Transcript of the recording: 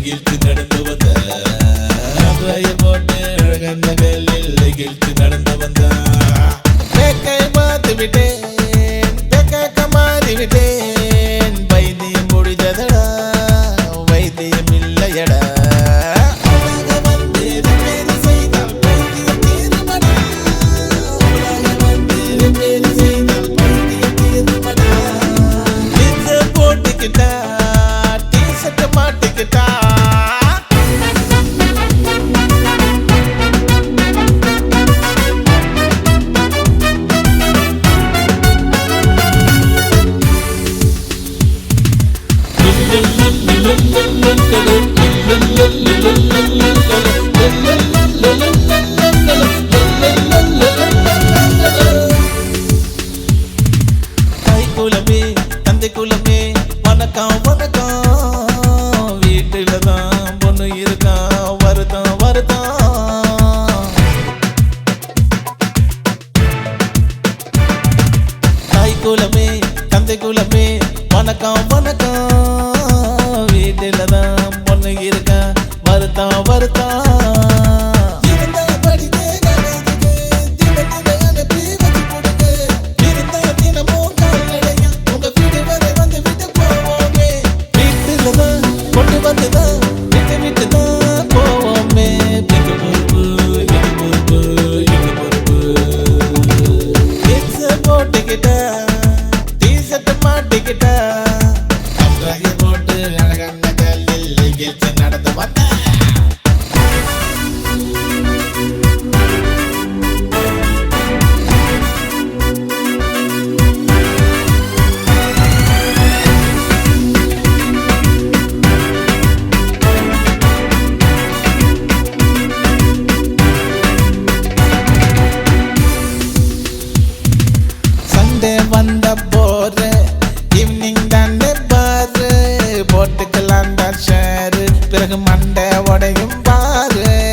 நெகிழ்த்து நடந்து வந்த போட்டு அழகந்த கல்லில் நெகிழ்த்து நடந்து வந்த பேக்கை பார்த்து விட்டேன் பேக்க மாறி விட்டேன் வைத்தியம் முடிஞ்சதடா வைத்தியம் இல்லையடா குலமே தந்தை குலமே வணக்கம் வணக்கம் வீட்டுலதான் பொண்ணு இருக்கான் வருத்தம் வருத்தம் தாய் குலமே தந்தை குலமே வணக்கம் வணக்கம் வீட்டுலதான் பொண்ணு இருக்கான் வருத்தம் வருத்தம் நடந்து வந்த சண்டே வந்த போற ஈவினிங் தாண்டே பாரு போட்டுக்கலாம் ஷேரு பிறகு மண்டை உடையும் பாரு